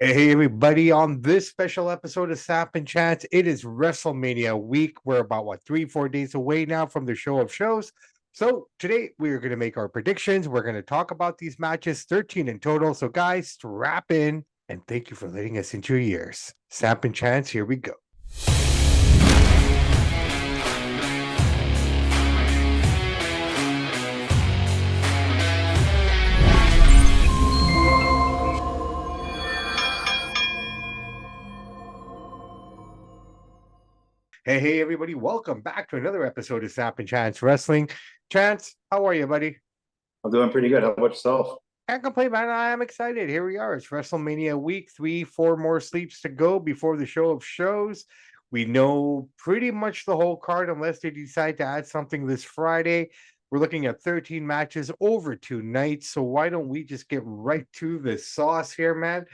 Hey everybody, on this special episode of Samp&Chance, it is WrestleMania week. We're about 3-4 days away now from the show of shows. So today we are going to make our predictions. We're going to talk about these matches, 13 in total. So guys, strap in and thank you for letting us into your ears. Samp&Chance, here we go. Hey everybody, welcome back to another episode of Samp&Chance Wrestling. Chance, how are you, buddy? I'm doing pretty good. How about yourself? Can't complain, man. I am excited. Here we are. It's WrestleMania week, 3-4 more sleeps to go before the show of shows. We know pretty much the whole card unless they decide to add something this Friday. We're looking at 13 matches over 2 nights. So why don't we just get right to the sauce here, man,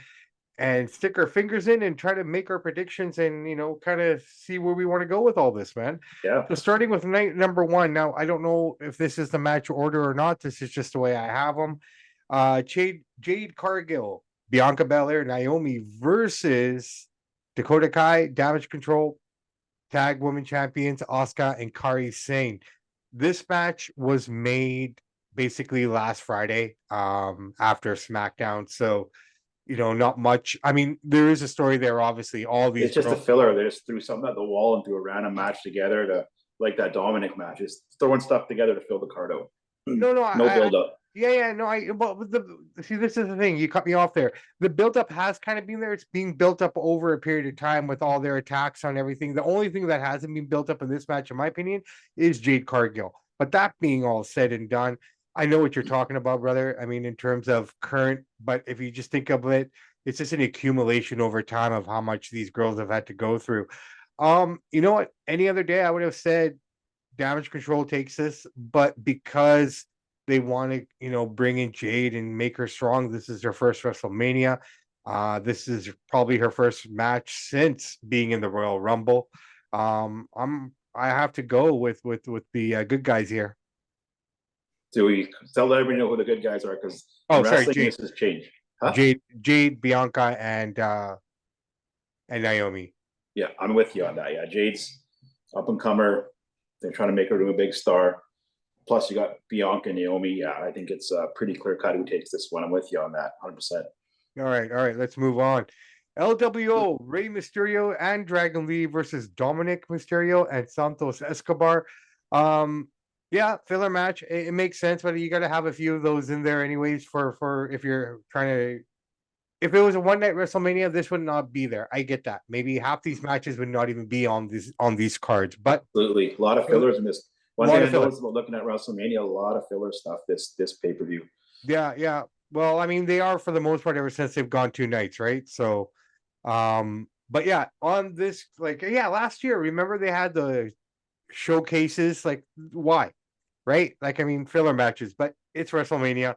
and stick our fingers in and try to make our predictions and, kind of see where we want to go with all this, man. Yeah. So starting with night number one. Now, I don't know if this is the match order or not. This is just the way I have them. Jade Cargill, Bianca Belair, Naomi versus Dakota Kai, Damage Control, Tag Women Champions, Asuka and Kairi Sane. This match was made basically last Friday, after SmackDown. So, not much. I mean, there is a story there, obviously. All these It's just a filler. They just threw something at the wall and threw a random match together to like that Dominic match. Just throwing stuff together to fill the card out. No, no, No build up. yeah, no, see, this is the thing. You cut me off there. The buildup has kind of been there. It's being built up over a period of time with all their attacks on everything. The only thing that hasn't been built up in this match, in my opinion, is Jade Cargill. But that being all said and done, I know what you're talking about, brother. I mean, in terms of current, but if you just think of it, it's just an accumulation over time of how much these girls have had to go through. You know what? Any other day, I would have said Damage Control takes this, but because they want to, bring in Jade and make her strong, this is her first WrestleMania. This is probably her first match since being in the Royal Rumble. I have to go with the good guys here. Do we tell everybody know who the good guys are? Because Oh, sorry, wrestling, Jade, this has changed. Huh? Jade, Bianca, and Naomi. Yeah, I'm with you on that. Yeah, Jade's up and comer. They're trying to make her to a big star. Plus, you got Bianca and Naomi. Yeah, I think it's pretty clear cut who takes this one. I'm with you on that, 100%. All right, let's move on. LWO, Rey Mysterio and Dragon Lee versus Dominic Mysterio and Santos Escobar. Yeah, filler match. It makes sense, but you got to have a few of those in there anyways for if you're trying to. If it was a one night WrestleMania, this would not be there. I get that. Maybe half these matches would not even be on these cards. But absolutely, a lot of fillers in this. One thing I noticed about looking at WrestleMania, a lot of filler stuff this pay-per-view. Yeah. Well, I mean, they are for the most part ever since they've gone 2 nights, right? So, but yeah, on this, last year, remember they had the showcases. Like, why? Right? Like, I mean, filler matches, but it's WrestleMania.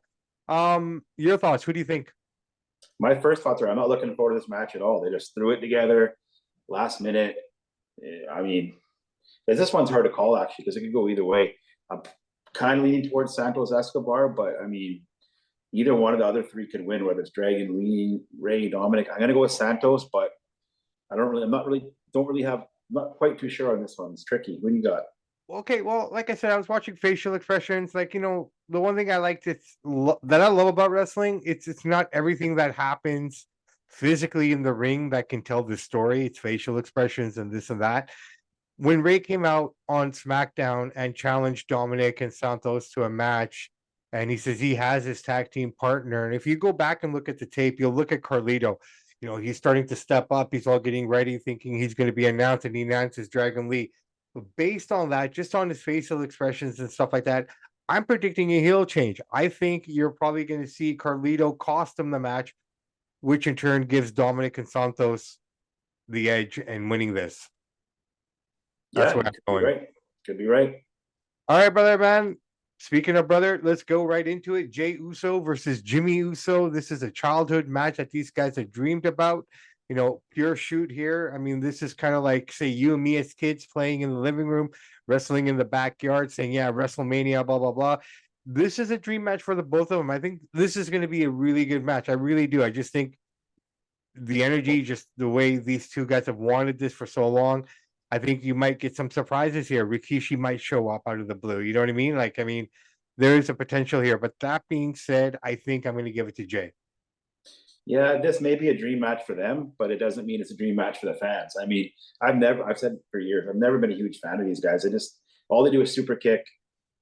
Your thoughts? Who do you think? My first thoughts are I'm not looking forward to this match at all. They just threw it together last minute. I mean, this one's hard to call actually because it could go either way. I'm kind of leaning towards Santos Escobar, but I mean, either one of the other three could win, whether it's Dragon Lee, Ray, Dominic. I'm gonna go with Santos, but I'm not quite too sure on this one. It's tricky. What do you got? Okay, well, like I said, I was watching facial expressions. Like, the one thing I liked that I love about wrestling, it's not everything that happens physically in the ring that can tell the story. It's facial expressions and this and that. When Ray came out on SmackDown and challenged Dominic and Santos to a match, and he says he has his tag team partner. And if you go back and look at the tape, you'll look at Carlito. He's starting to step up. He's all getting ready, thinking he's going to be announced, and he announces Dragon Lee. But based on that, just on his facial expressions and stuff like that, I'm predicting a heel change. I think you're probably going to see Carlito cost him the match, which in turn gives Dominic and Santos the edge and winning this. That's what I'm going. Right. Could be right. All right, brother, man. Speaking of brother, let's go right into it. Jey Uso versus Jimmy Uso. This is a childhood match that these guys have dreamed about. Pure shoot here. I mean, this is kind of like, say, you and me as kids playing in the living room, wrestling in the backyard, saying, yeah, WrestleMania, blah, blah, blah. This is a dream match for the both of them. I think this is going to be a really good match. I really do. I just think the energy, just the way these two guys have wanted this for so long. I think you might get some surprises here. Rikishi might show up out of the blue. You know what I mean? Like, I mean, there is a potential here. But that being said, I think I'm going to give it to Jay. Yeah, this may be a dream match for them, but it doesn't mean it's a dream match for the fans. I mean, I've said for years, I've never been a huge fan of these guys. I just, all they do is super kick,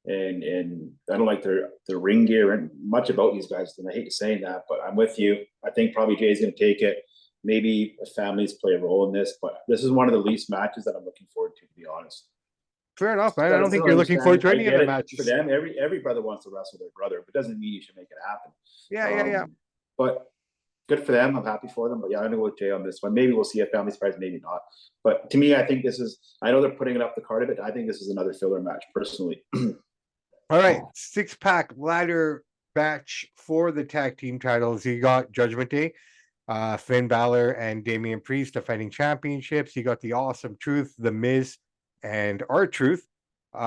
and I don't like their ring gear and much about these guys. And I hate saying that, but I'm with you. I think probably Jay's going to take it. Maybe families play a role in this, but this is one of the least matches that I'm looking forward to be honest. Fair enough, man. I But I don't think still you're looking forward understand. to I any of get the it for matches. them. Every brother wants to wrestle their brother, but it doesn't mean you should make it happen. Yeah. But good for them. I'm happy for them. But yeah, I'm gonna go with Jay on this one. Maybe we'll see a family surprise, maybe not. But to me, I think this is. I know they're putting it up the card of it. I think this is another filler match, personally. All right, 6-pack ladder match for the tag team titles. You got Judgment Day, Finn Balor and Damian Priest defending championships. You got the Awesome Truth, The Miz, and R-Truth. We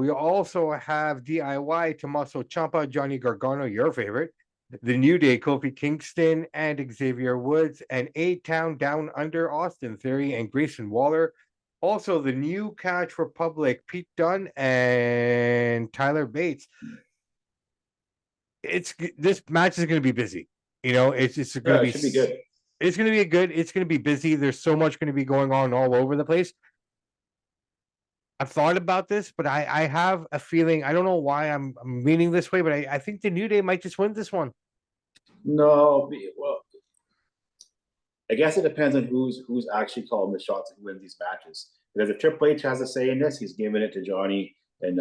also have DIY, Tommaso Ciampa, Johnny Gargano, your favorite. The New Day, Kofi Kingston and Xavier Woods, and A-Town Down Under, Austin Theory and Grayson Waller. Also, the New Catch Republic, Pete Dunne and Tyler Bates. This match is going to be busy. You know, it's going to Yeah, it be should be good. It's going to be good. It's going to be busy. There's so much going to be going on all over the place. I've thought about this, but I have a feeling. I don't know why I'm leaning this way, but I think the New Day might just win this one. No, well, I guess it depends on who's actually calling the shots and who wins these matches. Because if Triple H has a say in this, he's giving it to Johnny and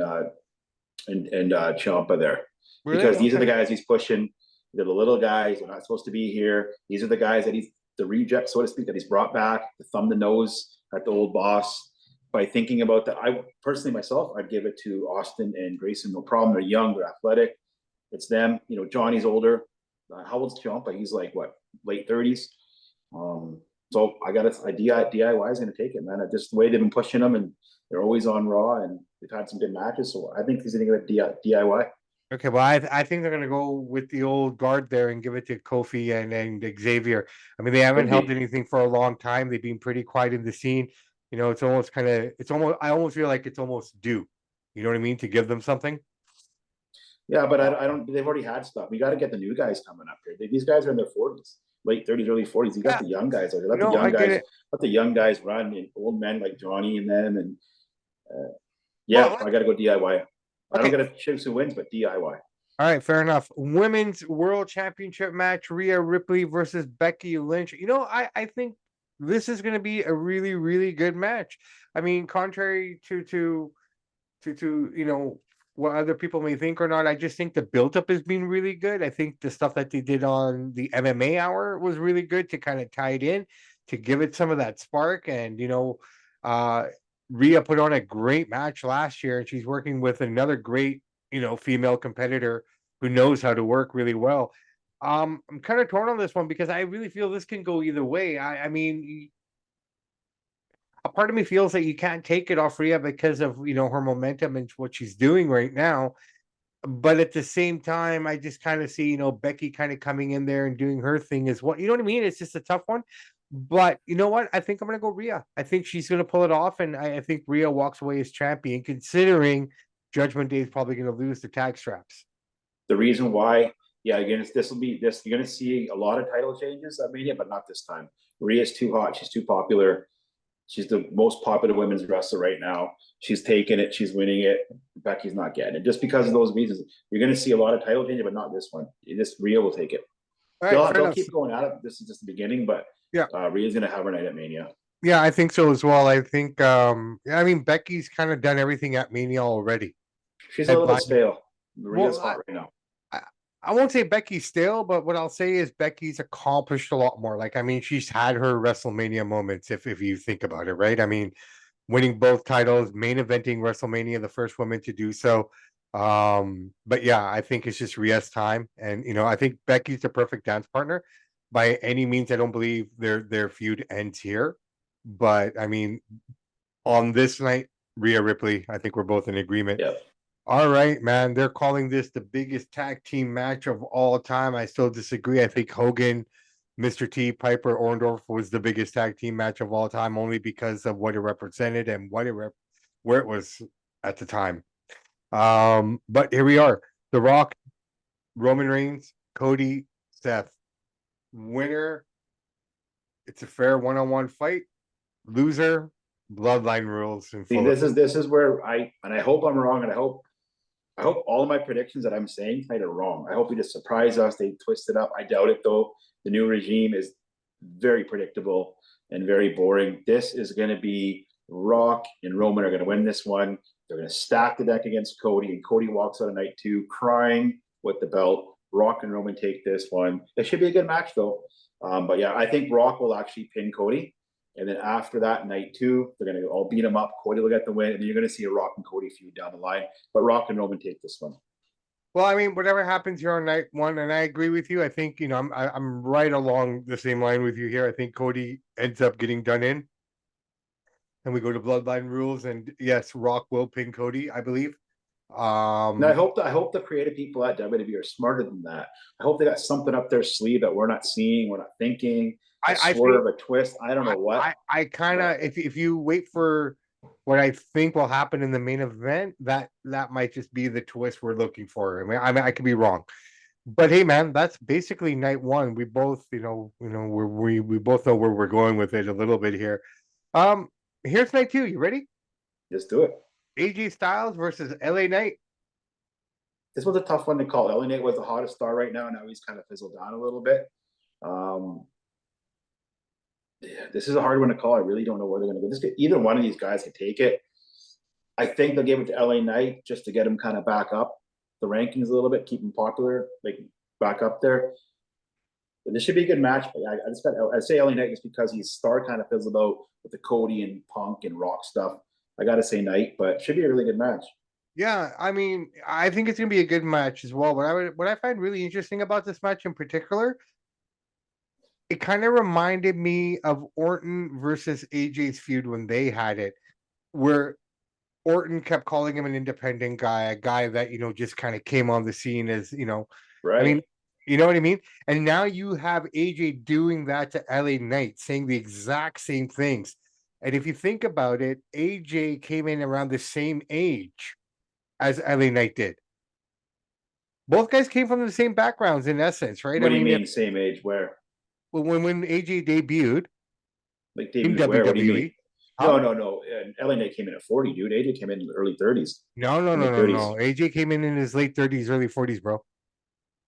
Ciampa there, Really? because these are the Okay. guys he's pushing. They're the little guys. They're not supposed to be here. These are the guys that he's the reject, so to speak, that he's brought back to thumb the nose at the old boss. By thinking about that, I personally myself, I'd give it to Austin and Grayson. No problem. They're young. They're athletic. It's them. You know, Johnny's older. How old's Ciampa? He's like what, late 30s. So I got a DIY is going to take it, man. Just the way they've been pushing them, and they're always on Raw, and they've had some good matches. So I think he's going to get DIY. Okay, well, I think they're going to go with the old guard there and give it to Kofi and Xavier. I mean, they haven't Could held be. anything for a long time. They've been pretty quiet in the scene. You know, I almost feel like it's almost due. You know what I mean? To give them something. Yeah, but I don't. They've already had stuff. We got to get the new guys coming up here. These guys are in their 40s, late 30s, early 40s. You got Yeah, the young guys. Let the no, I young get guys. it. Let the young guys run. And old men like Johnny and them. And yeah, Well, I got to go DIY. I don't okay. get a choose who wins, but DIY. All right, fair enough. Women's World Championship match: Rhea Ripley versus Becky Lynch. You know, I think this is going to be a really, really good match. I mean, contrary to you know what other people may think or not, I just think the build-up has been really good. I think the stuff that they did on the MMA hour was really good to kind of tie it in, to give it some of that spark. And uh Rhea put on a great match last year, and she's working with another great female competitor who knows how to work really well. I'm kind of torn on this one because I really feel this can go either way. I mean, a part of me feels that you can't take it off Rhea because of her momentum and what she's doing right now. But at the same time, I just kind of see Becky kind of coming in there and doing her thing as well. You know what I mean? It's just a tough one. But you know what? I think I'm gonna go Rhea. I think she's gonna pull it off, and I think Rhea walks away as champion, considering Judgment Day is probably gonna lose the tag straps. The reason why, yeah, again, this will be this. You're going to see a lot of title changes at Mania, but not this time. Rhea's too hot. She's too popular. She's the most popular women's wrestler right now. She's taking it. She's winning it. Becky's not getting it. Just because of those reasons, you're going to see a lot of title changes, but not this one. This Rhea will take it. All right, fair They'll enough. keep going at it. This is just the beginning, but Yeah, Rhea's going to have her night at Mania. yeah, I think so as well. I think, I mean, Becky's kind of done everything at Mania already. She's a little bit Headline. stale. Rhea's Well, hot right now. I, I won't say Becky's stale, but what I'll say is Becky's accomplished a lot more. Like, I mean, she's had her WrestleMania moments, if you think about it, right? I mean, winning both titles, main eventing WrestleMania, the first woman to do so. But yeah, I think it's just Rhea's time, and I think Becky's the perfect dance partner. By any means, I don't believe their feud ends here, but I mean, on this night, Rhea Ripley, I think we're both in agreement. Yeah. All right, man. They're calling this the biggest tag team match of all time. I still disagree. I think Hogan Mr. T, Piper, Orndorff was the biggest tag team match of all time, only because of what it represented and where it was at the time. But here we are. The Rock, Roman Reigns, Cody, Seth. Winner, it's a fair one-on-one fight. Loser, bloodline rules in See, full. this is where I hope I'm wrong, and I hope all of my predictions that I'm saying tonight are wrong. I hope we just surprise us. They twist it up. I doubt it though. The new regime is very predictable and very boring. This is going to be Rock and Roman are going to win this one. They're going to stack the deck against Cody, and Cody walks out of night two crying with the belt. Rock and Roman take this one. It should be a good match though. But yeah, I think Rock will actually pin Cody. And then after that, night two, they're going to all beat him up. Cody will get the win. And then you're going to see a Rock and Cody feud down the line. But Rock and Roman take this one. Well, I mean, whatever happens here on night one, and I agree with you. I think I'm right along the same line with you here. I think Cody ends up getting done in, and we go to bloodline rules. And yes, Rock will pin Cody, I believe. And I hope the creative people at WWE are smarter than that. I hope they got something up their sleeve that we're not seeing, we're not thinking. A I think swerve, a twist. I don't know what. I kind of if you wait for what I think will happen in the main event, that might just be the twist we're looking for. I mean, I could be wrong, but hey, man, that's basically night one. We both, we both know where we're going with it a little bit here. Um, Here's night two. You ready? Just do it. AJ Styles versus LA Knight. This was a tough one to call. LA Knight was the hottest star right now. Now he's kind of fizzled down a little bit. Yeah, this is a hard one to call. I really don't know where they're going to go. Either one of these guys could take it. I think they'll give it to LA Knight just to get him kind of back up the rankings a little bit, keep him popular, like back up there. But this should be a good match. But I say LA Knight just because he's star kind of fizzled out with the Cody and Punk and Rock stuff. I got to say Knight, but it should be a really good match. Yeah, I mean, I think it's gonna be a good match as well. What I find really interesting about this match in particular, it kind of reminded me of Orton versus AJ's feud when they had it, where Orton kept calling him an independent guy, a guy that, just kind of came on the scene as, I Right. mean, you know what I mean? And now you have AJ doing that to LA Knight, saying the exact same things. And if you think about it, AJ came in around the same age as LA Knight did. Both guys came from the same backgrounds in essence, right? What I do you mean, mean same age? Where? when AJ debuted Like in debuted where? What do you mean? WWE, No, huh? no, no. And LA Knight came in at 40, dude. AJ came in early 30s, No, no, no, mid no, 30s. no. AJ came in his late 30s, early 40s, bro.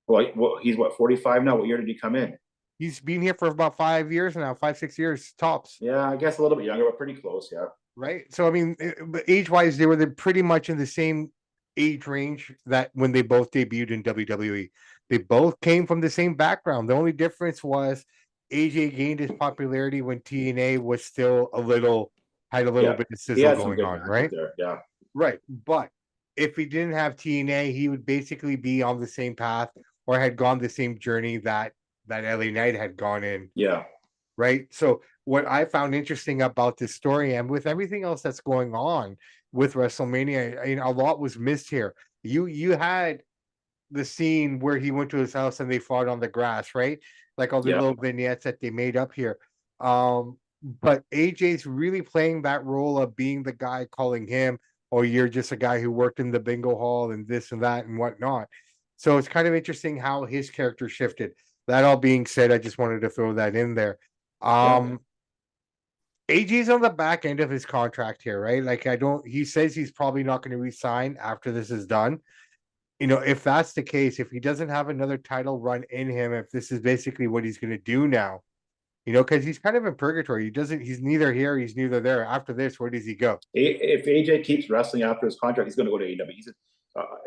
Well, he's what, 45 now? What year did he come in? He's been here for about 5 years now, 5, 6 years tops, Yeah, I guess a little bit younger, but pretty close. Yeah. right? So I mean, age wise, they were pretty much in the same age range that when they both debuted in WWE. They both came from the same background. The only difference was AJ gained his popularity when TNA was still had a little Yeah. bit of He sizzle had some going good on, matches right? there. Yeah. Right. But if he didn't have TNA, he would basically be on the same path or had gone the same journey that LA Knight had gone in, Yeah. right? So what I found interesting about this story and with everything else that's going on with WrestleMania, a lot was missed here. You had the scene where he went to his house and they fought on the grass, right? Like all the Yeah. little vignettes that they made up here. But AJ's really playing that role of being the guy calling him, oh, you're just a guy who worked in the bingo hall and this and that and whatnot. So it's kind of interesting how his character shifted. That all being said, I just wanted to throw that in there. Yeah. Um, AJ's on the back end of his contract here, right? Like he says he's probably not going to resign after this is done. If that's the case, if he doesn't have another title run in him, if this is basically what he's going to do now, because he's kind of in purgatory. He's neither here, he's neither there. After this, where does he go? If AJ keeps wrestling after his contract, he's going to go to AEW. He's an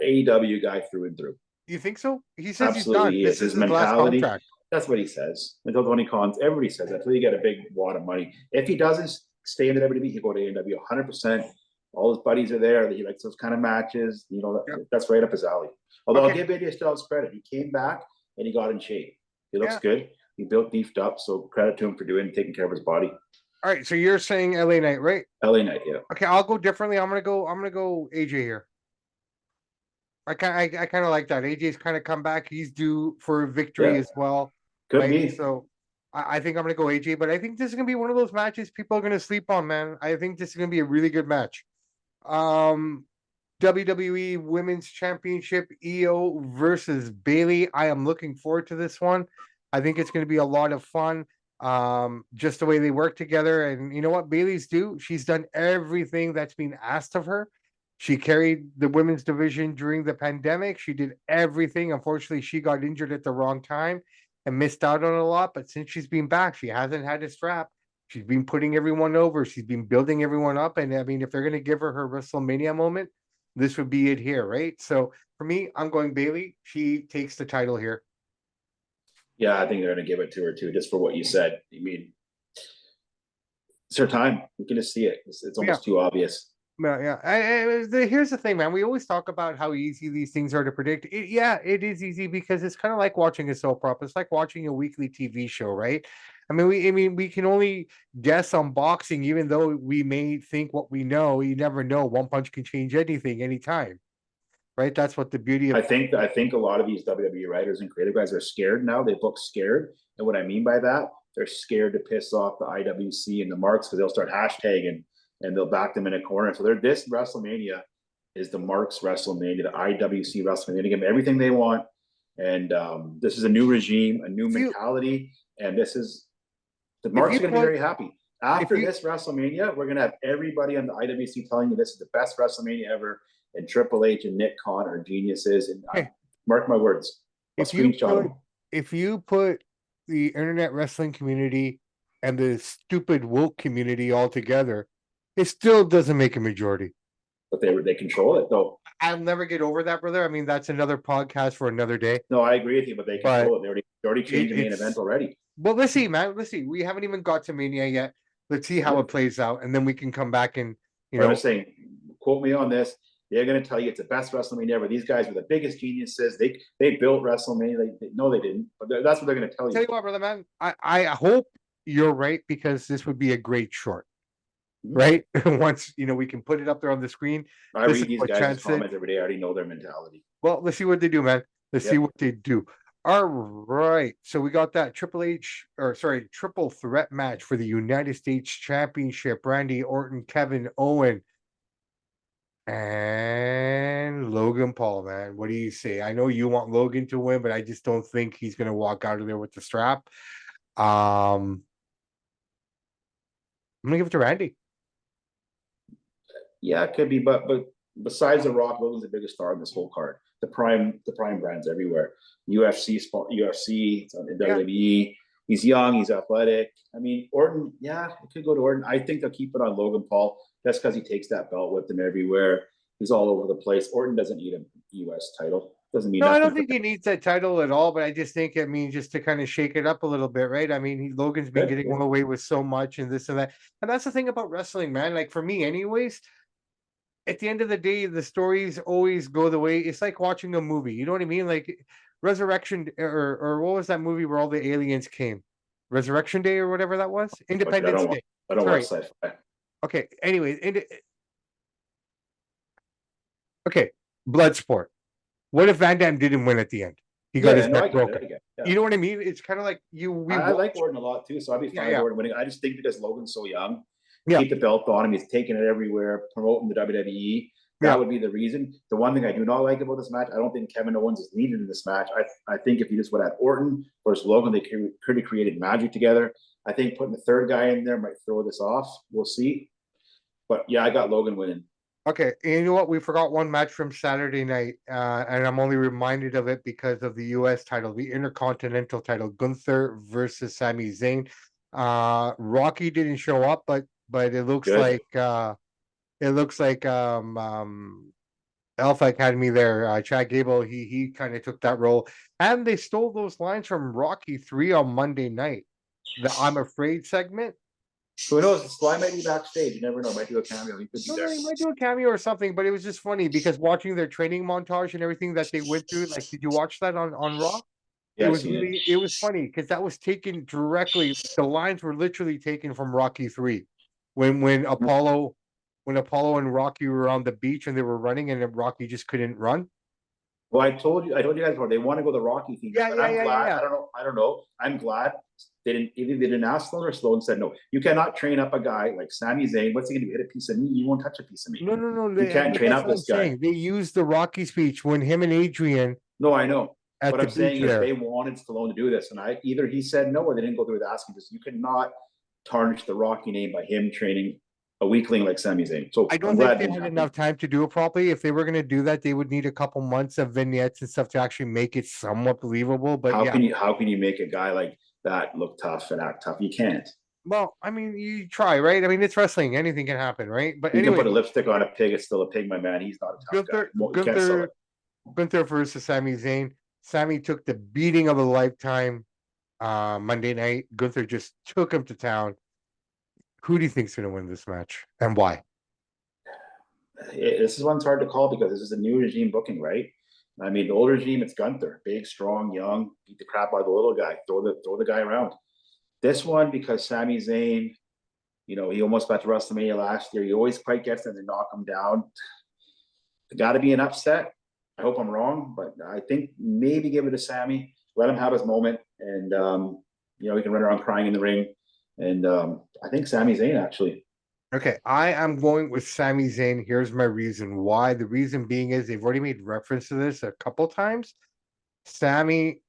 AEW guy through and through. You think so? He says he's Absolutely, done. he This is. is His his last mentality. contract. That's what he says. Until Tony Khan, everybody says that. Until you get a big wad of money. If he doesn't stay in the WWE, he'll go to AEW 100%. All his buddies are there. He likes those kind of matches. Yep. That's right up his alley. Although Okay. I'll give AJ Styles credit. He came back and he got in shape. He looks Yeah. good. He built beefed up. So credit to him for taking care of his body. All right. So you're saying LA Knight, right? LA Knight, yeah. Okay, I'll go differently. I'm gonna go AJ here. I kind of like that. AJ's kind of come back. He's due for a victory Yeah. as well, Could right? be. So I think I'm gonna go AJ, but I think this is gonna be one of those matches people are gonna sleep on, man. I think this is gonna be a really good match. Um, WWE Women's Championship, Io versus Bailey. I am looking forward to this one. I think it's going to be a lot of fun. Just the way they work together, and you know what Bailey's do? She's done everything that's been asked of her. She carried the women's division during the pandemic. She did everything. Unfortunately, she got injured at the wrong time and missed out on a lot. But since she's been back, she hasn't had a strap. She's been putting everyone over. She's been building everyone up. And I mean, if they're going to give her WrestleMania moment, this would be it here, right? So for me, I'm going Bailey. She takes the title here. Yeah, I think they're going to give it to her too, just for what you said. I mean, it's her time. We can just see it. It's Yeah. almost too obvious. Yeah. Here's the thing, man. We always talk about how easy these things are to predict. Yeah, it is easy because it's kind of like watching a soap opera. It's like watching a weekly TV show, right? I mean, we can only guess on boxing, even though we may think what we know. You never know. One punch can change anything, anytime, right? That's what the beauty of. I think a lot of these WWE writers and creative guys are scared now. They book scared, and what I mean by that, they're scared to piss off the IWC and the marks because they'll start hashtagging and they'll back them in a corner. So they're this WrestleMania is the marks WrestleMania, the IWC WrestleMania. They give them everything they want, and this is a new regime, a new If you mentality, and this is the if marks you are going to be put very happy. if After you this WrestleMania, we're going to have everybody on the IWC telling you this is the best WrestleMania ever, and Triple H and Nick Khan are geniuses. And okay, mark my words, I'll if you screenshot put them. if you put the internet wrestling community and the stupid woke community all together, it still doesn't make a majority. But they control it though. I'll never get over that, brother. I mean, that's another podcast for another day. No, I agree with you, but they But control it. They already changed the main event it's already. well, let's see, man. Let's see. We haven't even got to Mania yet. Let's see how it plays out, and then we can come back and But I'm just saying, quote me on this. They're going to tell you it's the best WrestleMania ever. These guys were the biggest geniuses. They built WrestleMania. No, they didn't. But that's what they're going to tell tell you. you what, brother, man. I hope you're right because this would be a great short. Right? Once we can put it up there on the screen. I This read is these what guys' Chance said. comments every day. I already know their mentality. Well, let's see what they do, man. Let's see Yep. what they do. All right. So we got that triple threat match for the United States Championship. Randy Orton, Kevin Owen, and Logan Paul, man. What do you say? I know you want Logan to win, but I just don't think he's gonna walk out of there with the strap. I'm gonna give it to Randy. Yeah, it could be, but besides The Rock, Logan's the biggest star in this whole card. The prime brands everywhere. UFC, WWE. He's young, he's athletic. I mean, Orton, yeah, it could go to Orton. I think they'll keep it on Logan Paul just because he takes that belt with him everywhere. He's all over the place. Orton doesn't need a US title. Doesn't mean No, I nothing don't for think he needs that title at all, but I just think just to kind of shake it up a little bit, right? I mean, Logan's been him. getting away with so much and this and that. And that's the thing about wrestling, man. Like for me, anyways, at the end of the day, the stories always go the way it's like watching a movie. You know what I mean? Like Resurrection or what was that movie where all the aliens came? Resurrection Day or whatever that was? Independence Day. I don't Sorry. watch sci-fi. Okay. Anyways, okay. Bloodsport. What if Van Damme didn't win at the end? He got his neck broken. Yeah. You know what I mean? It's kind of like I like Orton a lot too, so I'd be fine with Orton winning. I just think because Logan's so young, keep the belt on him. He's taking it everywhere, promoting the WWE. That would be the reason. The one thing I do not like about this match, I don't think Kevin Owens is needed in this match. I think if you just would have Orton versus Logan, they could have created magic together. I think putting the third guy in there might throw this off. We'll see. But yeah, I got Logan winning. Okay, and you know what? We forgot one match from Saturday night, and I'm only reminded of it because of the U.S. title, the Intercontinental title, Gunther versus Sami Zayn. Rocky didn't show up, but it looks Good. like Alpha Academy there. Chad Gable, he kind of took that role, and they stole those lines from Rocky 3 on Monday night. The I'm Afraid segment. Who knows? Sly might be backstage. You never know. Might do a cameo. He could be there. He might do a cameo or something, but it was just funny because watching their training montage and everything that they went through. Like, did you watch that on Raw? Yeah, It was funny because that was taken directly. The lines were literally taken from Rocky 3, when Apollo and Rocky were on the beach and they were running and Rocky just couldn't run. Well, I told you guys before, they want to go the Rocky theme, Yeah, but yeah, I'm yeah, yeah, glad. yeah. I don't know. I'm glad either they didn't ask Sloan or Sloan said no. You cannot train up a guy like Sami Zayn. What's he gonna do? Hit a piece of meat? You won't touch a piece of meat. No, no, no. You can't But train that's up what I'm this guy. saying. They used the Rocky speech when him and Adrian No, I know. at What the I'm beach saying is there. they wanted Stallone to do this, and I either he said no or they didn't go through with asking this. You cannot tarnish the Rocky name by him training a weakling like Sami Zayn. So I I'm don't think glad it they didn't had happen. enough time to do it properly. If they were going to do that, they would need a couple months of vignettes and stuff to actually make it somewhat believable. But yeah, How can you make a guy like that look tough and act tough? You can't. well, I mean, you try, right? I mean, it's wrestling; anything can happen, right? But You can put anyways, a lipstick on a pig. It's still a pig, my man. He's not a tough guy. Gunther, You can't sell it. Gunther, Gunther versus Sami Zayn. Sami took the beating of a lifetime Monday night. Gunther just took him to town. Who do you think's going to win this match and why? This is one's hard to call because this is a new regime booking, right? I mean, the old regime, it's Gunther, big, strong, young, beat the crap out of the little guy, throw the guy around. This one, because Sami Zayn, he almost got to WrestleMania last year. He always quite gets them to knock him down. Got to be an upset. I hope I'm wrong, but I think maybe give it to Sami. Let him have his moment, and he can run around crying in the ring. And I think Sami Zayn actually. Okay, I am going with Sami Zayn. Here's my reason why. The reason being is they've already made reference to this a couple times. Sami,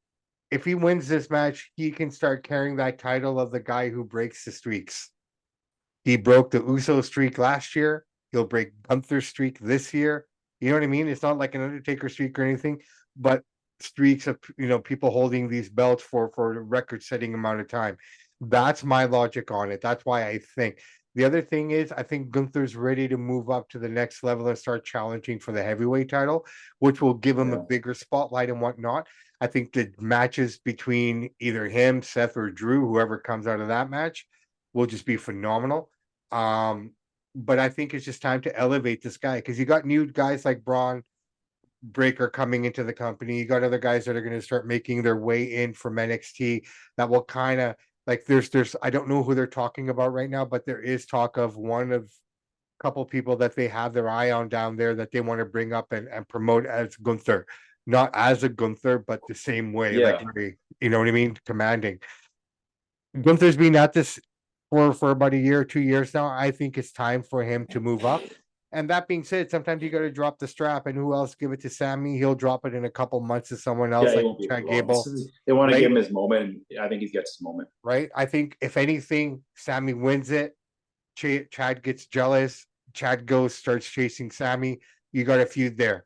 if he wins this match, he can start carrying that title of the guy who breaks the streaks. He broke the Uso streak last year. He'll break Gunther's streak this year. You know what I mean? It's not like an Undertaker streak or anything, but streaks of people holding these belts for a record-setting amount of time. That's my logic on it. That's why I think. The other thing is, I think Gunther's ready to move up to the next level and start challenging for the heavyweight title, which will give him a Yeah. bigger spotlight and whatnot. I think the matches between either him, Seth, or Drew, whoever comes out of that match, will just be phenomenal. But I think it's just time to elevate this guy because you got new guys like Braun Breaker coming into the company. You got other guys that are going to start making their way in from NXT that will kind of like there's I don't know who they're talking about right now, but there is talk of one of a couple people that they have their eye on down there that they want to bring up and promote as Gunther. Not as a Gunther, but the same way, like Yeah. very, you know what I mean? Commanding. Gunther's been at this for about a year or 2 years now. I think it's time for him to move up. And that being said, sometimes you got to drop the strap, and who else give it to Sammy? He'll drop it in a couple months to someone Yeah, else he like won't be for Chad long. Gable, They want to give right? him his moment. And I think he gets his moment. Right. I think if anything, Sammy wins it. Chad gets jealous. Chad goes starts chasing Sammy. You got a feud there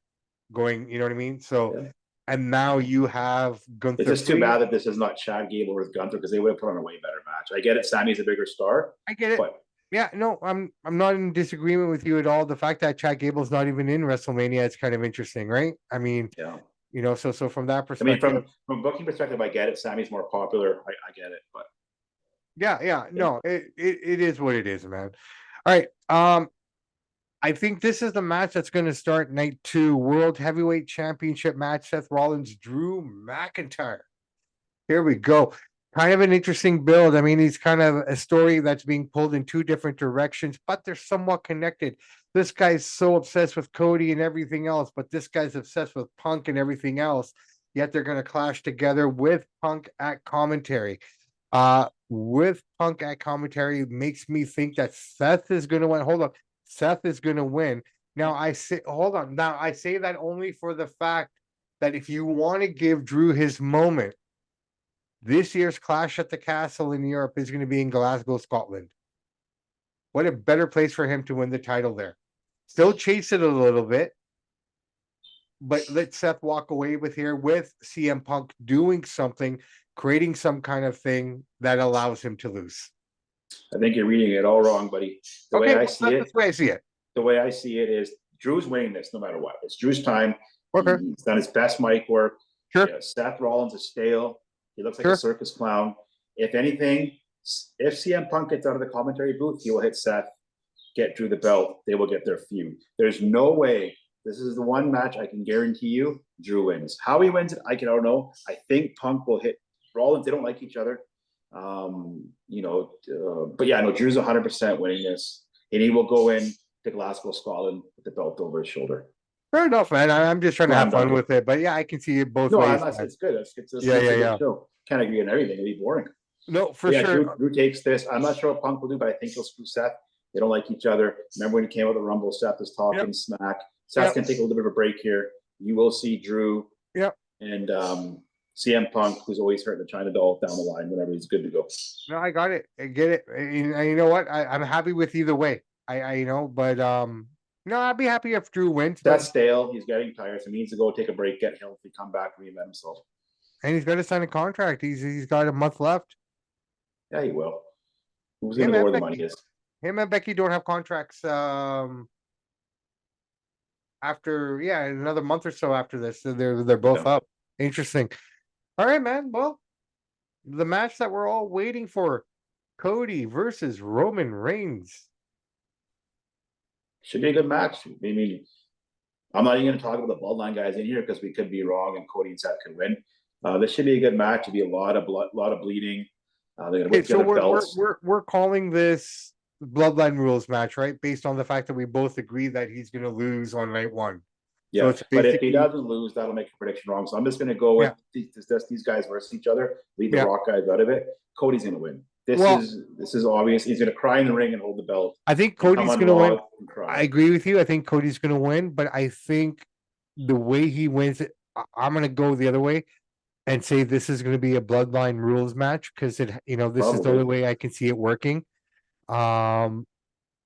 going. You know what I mean? So, Yeah. and now you have It's Gunther just too free. bad that this is not Chad Gable with Gunther because they would have put on a way better match. I get it. Sammy's a bigger star, I get it. but Yeah, no, I'm not in disagreement with you at all. The fact that Chad Gable's not even in WrestleMania is kind of interesting, right? I mean, yeah. so from that I mean, perspective, from booking perspective, I get it. Sammy's more popular. I get it, but yeah, yeah. no, it is what it is, man. All right. I think this is the match that's going to start night 2, World Heavyweight Championship match, Seth Rollins, Drew McIntyre. Here we go. Kind of an interesting build. I mean, he's kind of a story that's being pulled in two different directions, but they're somewhat connected. This guy's so obsessed with Cody and everything else, but this guy's obsessed with Punk and everything else. Yet they're going to clash together with Punk at commentary. With Punk at commentary makes me think that Seth is going to win. Hold on, Seth is going to win. Now I say, hold on. Now I say that only for the fact that if you want to give Drew his moment, this year's Clash at the Castle in Europe is going to be in Glasgow, Scotland. What a better place for him to win the title there. Still chase it a little bit, but let Seth walk away with here with CM Punk doing something, creating some kind of thing that allows him to lose. I think you're reading it all wrong, buddy. Okay, well, that's the way I see it. The way I see it is Drew's winning this no matter what. It's Drew's time. Okay, He's done his best mic work. sure, Yeah, Seth Rollins is stale. He looks like a sure. circus clown. If anything, if CM Punk gets out of the commentary booth, he will hit Seth, get Drew the belt. They will get their feud. There's no way. This is the one match I can guarantee you Drew wins. How he wins it, I don't know. I think Punk will hit Rollins. They don't like each other. But yeah, no, Drew's 100% winning this. And he will go in to Glasgow, Scotland with the belt over his shoulder. Fair enough, man. I'm just trying to have Slam fun dunk it. with it, but yeah, I can see it both No, I'm ways, not. man. It's good. It's Yeah, a yeah, good yeah. show. Can't agree on everything. It'd be boring. No, for But yeah, sure. Drew takes this. I'm not sure what Punk will do, but I think he'll screw Seth. They don't like each other. Remember when he came out of the Rumble, Seth was Yep, talking smack. Seth's yep, gonna take a little bit of a break here. You will see Drew yep. and CM Punk, who's always hurting the China doll down the line whenever he's good to go. No, I got it. I get it. And you know what? I'm happy with either way. But no, I'd be happy if Drew wins. But That's stale. He's getting tired. So he needs to go take a break, get healthy, come back, reinvent himself. and he's got to sign a contract. He's got a month left. Yeah, he will. Who's gonna Him go and where the money Becky. is? Him and Becky don't have contracts. After another month or so after this, so they're both Yeah. up. Interesting. All right, man. Well, the match that we're all waiting for: Cody versus Roman Reigns. Should be a good match. I mean, I'm not even going to talk about the bloodline guys in here because we could be wrong and Cody and Seth could win. This should be a good match. It'll be a lot of blood, a lot of bleeding. They're going to Okay, whip so together we're we're belts. we're we're calling this Bloodline Rules match, right? Based on the fact that we both agree that he's going to lose on night one. So Yeah, it's but if he basically doesn't lose, that'll make a prediction wrong. So I'm just going to go with yeah, these guys versus each other. Leave the yeah. Rock guys out of it. Cody's going to win. Well, This is obvious. He's going to cry in the ring and hold the belt I think and come Cody's on going to win. Raw and I cry. agree with you. I think Cody's going to win, but I think the way he wins it, I'm going to go the other way and say this is going to be a Bloodline Rules match because this is the only Probably. way I can see it working. Um,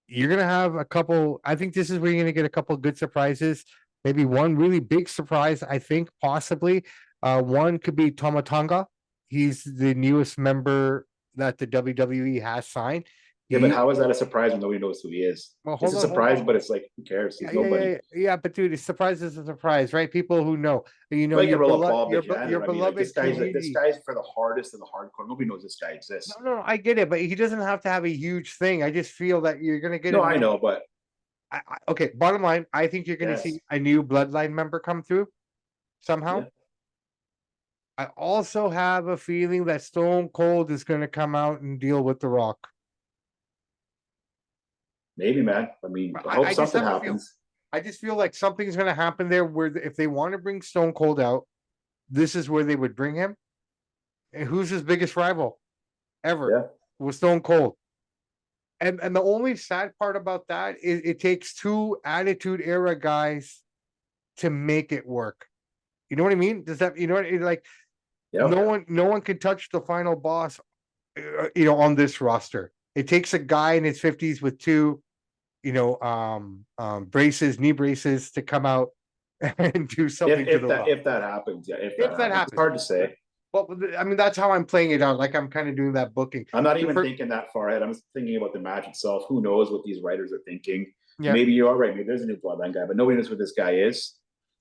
you're gonna have a couple. I think this is where you're gonna get a couple good surprises. Maybe one really big surprise. I think possibly. One could be Tomatonga. He's the newest member that the WWE has signed. Yeah, but He how is that a surprise when nobody knows who he is? well, It's a hold surprise, on. but it's like, who cares? Yeah, He's yeah, yeah, nobody. yeah, yeah. But dude, a surprise is a surprise, right? People who know, Like you your roll up beloved, Bob the your janitor. I mean, like beloved this community. guy's for the hardest of the hardcore. Nobody knows this guy No, exists. no, no, I get it, but he doesn't have to have a huge thing. I just feel that you're gonna get a No, I new. know, but Okay, bottom line, I think you're going to yes, see a new Bloodline member come through somehow. yeah, I also have a feeling that Stone Cold is going to come out and deal with The Rock. maybe, man. I mean, I hope I just something have a feel. happens. I just feel like something's going to happen there where if they want to bring Stone Cold out, this is where they would bring him. And who's his biggest rival ever? Yeah, Was Stone Cold. And the only sad part about that is it takes two Attitude Era guys to make it work. You know what I mean? Does that like yeah. no one can touch the final boss on this roster. It takes a guy in his 50s with two knee braces to come out and do something to the Rock. If that happens, yeah, if that If that happens, it's happens. hard to say. Well, I mean, that's how I'm playing it out. Like I'm kind of doing that booking. I'm not even thinking that far ahead. I'm just thinking about the match itself. Who knows what these writers are thinking? Yeah. Maybe you are right. Maybe there's a new bloodline guy, but nobody knows who this guy is.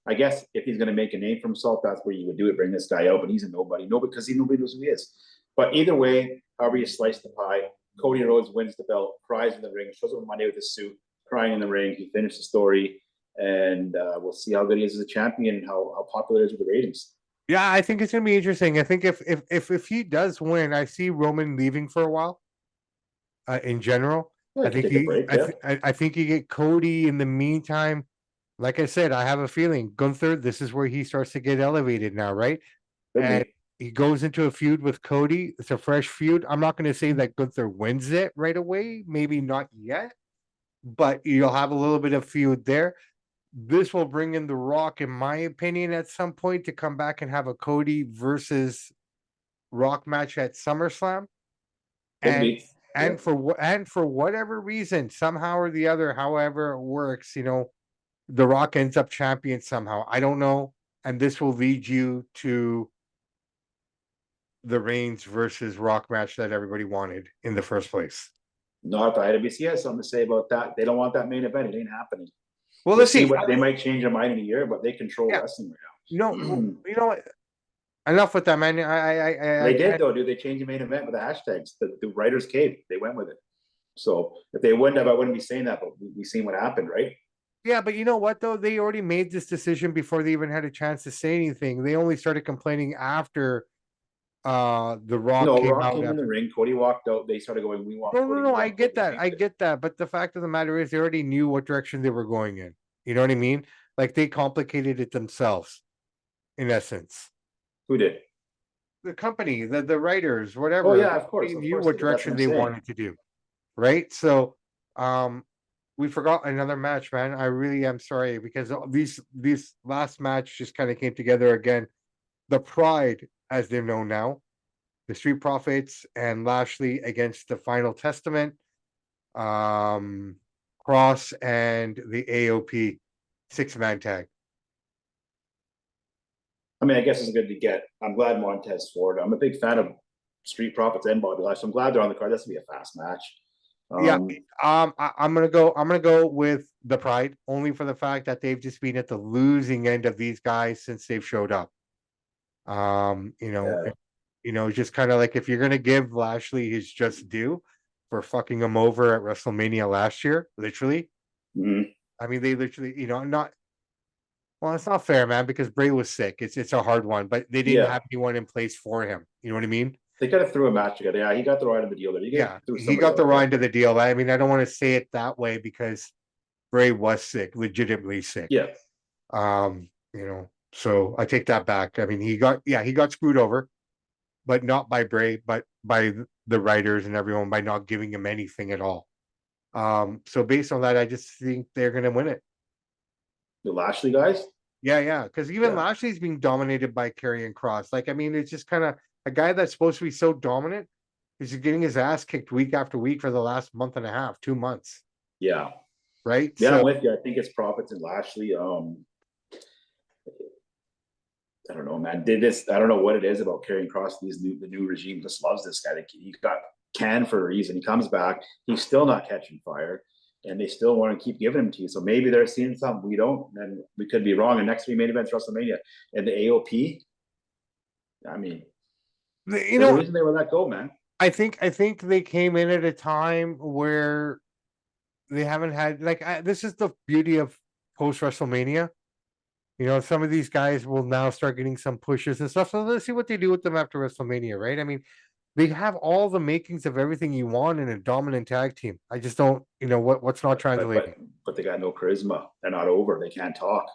I guess if he's going to make a name for himself, that's where you would do it. Bring this guy out, but he's a nobody. No, because nobody knows who he is. But either way, however you slice the pie, Cody Rhodes wins the belt, cries in the ring, shows up on Monday with his suit, crying in the ring. He finished the story, and we'll see how good he is as a champion and how popular he is with the ratings. Yeah, I think it's gonna be interesting. I think if he does win, I see Roman leaving for a while. In general, Yeah, I could think take a break. Yeah, I think you get Cody in the meantime. Like I said, I have a feeling Gunther. This is where he starts to get elevated now, right? could And be. he goes into a feud with Cody. It's a fresh feud. I'm not going to say that Gunther wins it right away. Maybe not yet, but you'll have a little bit of feud there. This will bring in The Rock, in my opinion, at some point to come back and have a Cody versus Rock match at SummerSlam. Could And be. Yeah. for whatever reason, somehow or the other, however it works, The Rock ends up champion somehow. I don't know. And this will lead you to the Reigns versus Rock match that everybody wanted in the first place. No, if IWC has something to say about that, they don't want that main event. It ain't happening. Well, We'll let's see see. what they might change their mind in a year, but they control Yeah. wrestling right No, well, now. you know what? Enough with that, man. They did though, dude. They changed the main event with the hashtags. The writers cave. They went with it. So if they wouldn't have, I wouldn't be saying that. But we seen what happened, right? Yeah, but you know what though? They already made this decision before they even had a chance to say anything. They only started complaining after The Rock No, came Rock out came in the after. ring. Cody walked out. They started going, "We want No, no, Cody. no. We I want Cody." get They that. changed I it. get that. But the fact of the matter is, they already knew what direction they were going in. You know what I mean? Like they complicated it themselves, in essence. Who did? The company, the writers, Oh whatever, yeah, they of knew course they what did. That's what direction I'm they saying. wanted to do, right? So, we forgot another match, man. I really am sorry because these last match just kind of came together again. The Pride, as they're known now, the Street Profits and Lashley against the Final Testament, um, Cross and the AOP 6-man tag. I mean, I guess it's good to get. I'm glad Montez Ford. I'm a big fan of Street Profits and Bobby Lashley. I'm glad they're on the card. That's gonna be a fast match. Yeah, Um, I'm gonna go. I'm gonna go with the Pride only for the fact that they've just been at the losing end of these guys since they've showed up. Um, you know, yeah. just kind of like if you're gonna give Lashley his just due for fucking him over at WrestleMania last year, literally. Mhm. I mean, they literally, not well, it's not fair, man, because Bray was sick. It's a hard one, but they didn't Yeah. have anyone in place for him. You know what I mean? They kind of threw a match together. Yeah, he got the right of the deal there. You get Yeah, through he somebody got the else raw there. end of the deal. I mean, I don't want to say it that way because Bray was sick, legitimately sick. Yeah. So I take that back. I mean, he got screwed over, but not by Bray, but by the writers and everyone by not giving him anything at all. So based on that, I just think they're gonna win it. The Lashley guys. Yeah, because even Yeah. Lashley's being dominated by Karrion Cross. Like, I mean, it's just kind of a guy that's supposed to be so dominant. He's just getting his ass kicked week after week for the last month and a half, 2 months, Yeah. right? Yeah, I'm So with you. I think it's Profits and Lashley. I don't know, man. Did this? I don't know what it is about carrying across the new regime. Just loves this guy. He got canned for a reason. He comes back. He's still not catching fire, and they still want to keep giving him to you. So maybe they're seeing something we don't, and we could be wrong. And next three main events WrestleMania and the AOP. I mean, you there's a know, reason they were let go, man. I think they came in at a time where they haven't had this is the beauty of post WrestleMania. Some of these guys will now start getting some pushes and stuff. So let's see what they do with them after WrestleMania, right? I mean, they have all the makings of everything you want in a dominant tag team. I just don't, what's not But but translating. but they got no charisma. They're not over. They can't talk.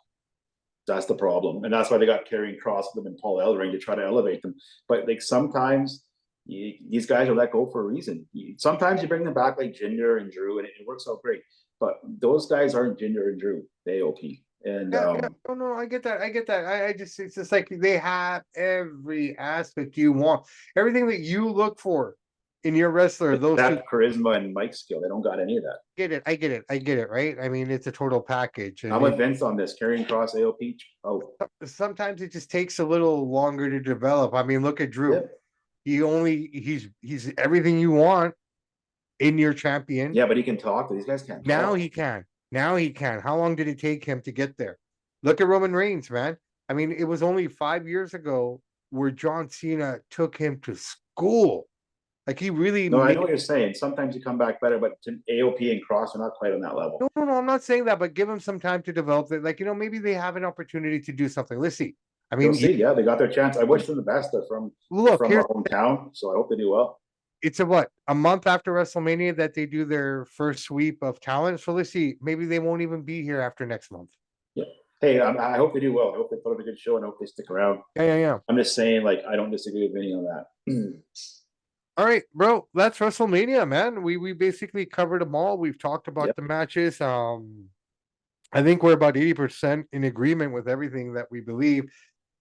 That's the problem, and that's why they got carrying Cross with them and Paul Ellering to try to elevate them. But like sometimes these guys are let go for a reason. Sometimes you bring them back like Jinder and Drew, and it works out great. But those guys aren't Jinder and Drew. They OP. And Yeah. No, I get that. I get that. I just, it's just like they have every aspect you want, everything that you look for in your wrestler. Those two that charisma and mic skill, they don't got any of that. get it. I get it. I get it. Right. I mean, it's a total package, I'm and with Vince on this. Carrying Cross AOP. Oh, sometimes it just takes a little longer to develop. I mean, look at yeah. Drew. He's everything you want in your champion. Yeah, but he can talk. These guys can't Now talk. he can. Now he can. How long did it take him to get there? Look at Roman Reigns, man. I mean, it was only 5 years ago where John Cena took him to school. Like he really No, I made. know what you're saying. Sometimes you come back better, but AOP and Cross are not quite on that level. No. I'm not saying that, but give him some time to develop it. Like, maybe they have an opportunity to do something. Let's see. I You'll mean, see. Yeah, they got their chance. I wish them the best. They're look, from here's our hometown, so I hope they do well. it's a month after WrestleMania that they do their first sweep of talent. So let's see. Maybe they won't even be here after next month. Yeah. Hey, I hope they do well. I hope they put on a good show and I hope they stick around. Yeah. I'm just saying, like, I don't disagree with Vinny on that. All right, bro. That's WrestleMania, man. We basically covered them all. We've talked about Yep. the matches. I think we're about 80% in agreement with everything that we believe.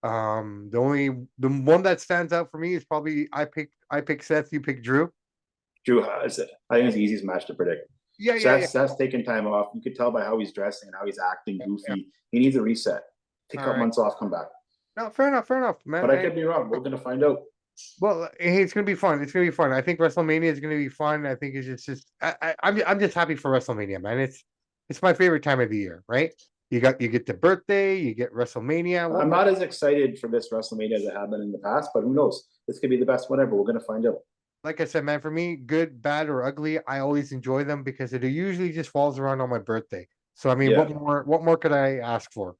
The one that stands out for me is probably I pick Seth, you pick Drew. Drew has it. I think it's the easiest match to predict. Yeah. Seth's taking time off. You could tell by how he's dressing and how he's acting Yeah. goofy. He needs a reset. Take a All couple right. months off, come back. No, fair enough, man. But I could be wrong. We're gonna find out. Well, hey, it's gonna be fun. It's gonna be fun. I think WrestleMania is gonna be fun. I think it's just I'm just happy for WrestleMania, man. It's my favorite time of the year, right? You get the birthday, you get WrestleMania. What I'm more? not as excited for this WrestleMania as I have been in the past, but who knows? This could be the best one ever. We're gonna find out. Like I said, man, for me, good, bad, or ugly, I always enjoy them because it usually just falls around on my birthday. So I mean, Yeah, what more could I ask for?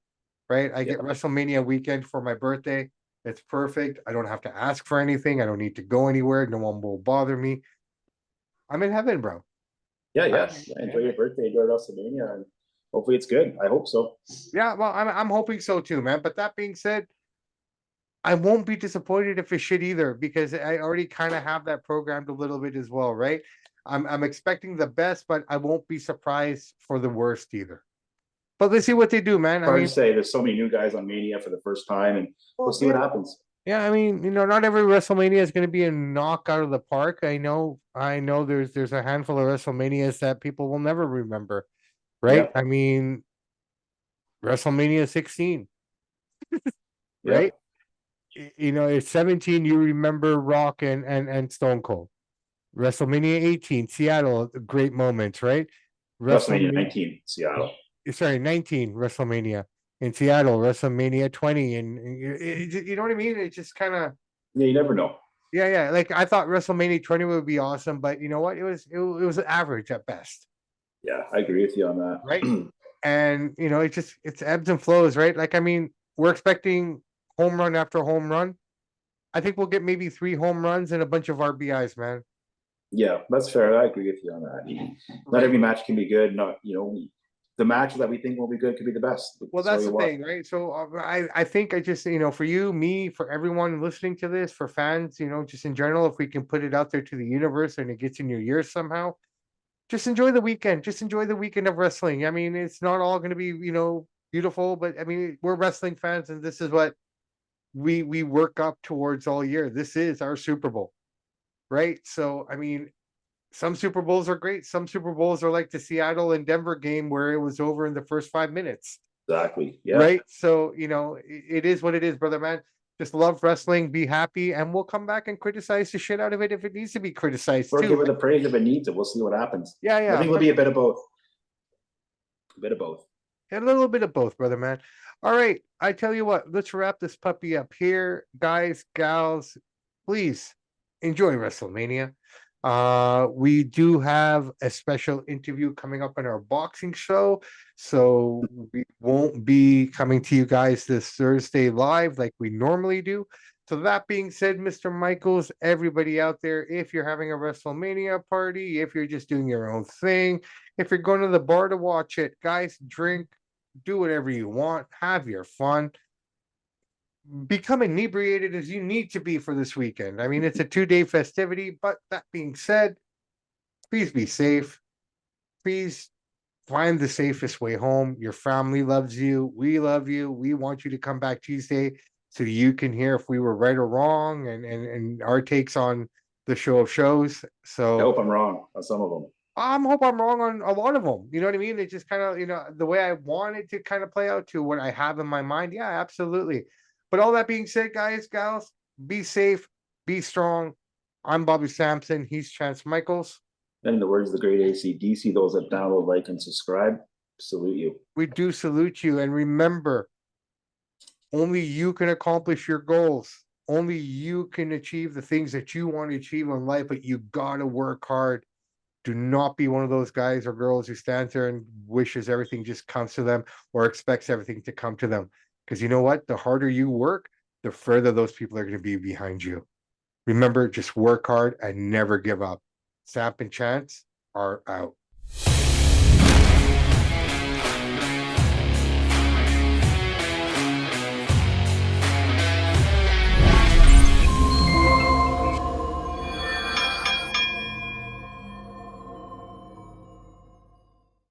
Right? I yeah. get WrestleMania weekend for my birthday. It's perfect. I don't have to ask for anything. I don't need to go anywhere. No one will bother me. I'm in heaven, bro. Yeah, I'm yeah. in Enjoy your birthday, enjoy WrestleMania, and hopefully it's good. I hope so. Yeah, well, I'm hoping so too, man. But that being said, I won't be disappointed if it's shit either, because I already kind of have that programmed a little bit as well, right? I'm expecting the best, but I won't be surprised for the worst either. But let's see what they do, man. I Hard to mean, say. There's so many new guys on Mania for the first time, and we'll well, see what yeah, happens. yeah. I mean, not every WrestleMania is going to be a knock out of the park. I know. There's a handful of WrestleManias that people will never remember, right? Yep. I mean, WrestleMania 16, right? Yep. It's 17. You remember Rock and Stone Cold. WrestleMania 18, Seattle, great moments, right? WrestleMania WrestleMania, 19, Seattle. sorry, 19, WrestleMania in Seattle, WrestleMania 20, and you know what I mean? It just kind of, Yeah, you never know. yeah. Like I thought WrestleMania 20 would be awesome, but you know what? It was average at best, Yeah, I agree with you on right? that. And it's ebbs and flows, right? Like I mean, we're expecting home run after home run. I think we'll get maybe 3 home runs and a bunch of RBIs, man. Yeah, that's fair. I agree with you on that. Not Right? every match can be good. Not the match that we think will be good could be the best. Well, So that's you the what? thing, right? So I think I just for you, me, for everyone listening to this, for fans, just in general, if we can put it out there to the universe and it gets in your ears somehow, just enjoy the weekend. Just enjoy the weekend of wrestling. I mean, it's not all going to be beautiful, but I mean, we're wrestling fans, and this is what we work up towards all year. This is our Super Bowl, right? So I mean, some Super Bowls are great. Some Super Bowls are like the Seattle and Denver game where it was over in the first 5 minutes. Exactly. Yeah. Right? So, it is what it is, brother man. Just love wrestling, be happy, and we'll come back and criticize the shit out of it if it needs to be criticized Or too. give her the praise if it needs it. We'll see what happens. I Yeah, think it'll be a bit of both. A bit of both. a little bit of both, brother man. All right. I tell you what, let's wrap this puppy up here. Guys, gals, please enjoy WrestleMania. We do have a special interview coming up in our boxing show. So we won't be coming to you guys this Thursday live like we normally do. So that being said, Mr. Michaels, everybody out there, if you're having a WrestleMania party, if you're just doing your own thing, if you're going to the bar to watch it, guys, drink, do whatever you want, have your fun, become inebriated as you need to be for this weekend. I mean, it's a 2-day festivity, but that being said, please be safe. Please find the safest way home. Your family loves you. We love you. We want you to come back Tuesday so you can hear if we were right or wrong and our takes on the show of shows. I So hope I'm wrong on some of them. hope I'm wrong on a lot of them. You know what I mean? It just kind of, the way I want it to kind of play out to what I have in my mind. Yeah, absolutely. But all that being said, guys, gals, be safe, be strong. I'm Bobby Sampson. He's Chance Michaels. And in the words of the great AC/DC, those that download, like, and subscribe, salute you. We do salute you. And remember, only you can accomplish your goals. Only you can achieve the things that you want to achieve in life, but you got to work hard. Do not be one of those guys or girls who stands there and wishes everything just comes to them or expects everything to come to them. Because you know what? The harder you work, the further those people are going to be behind you. Remember, just work hard and never give up. Samp and Chance are out.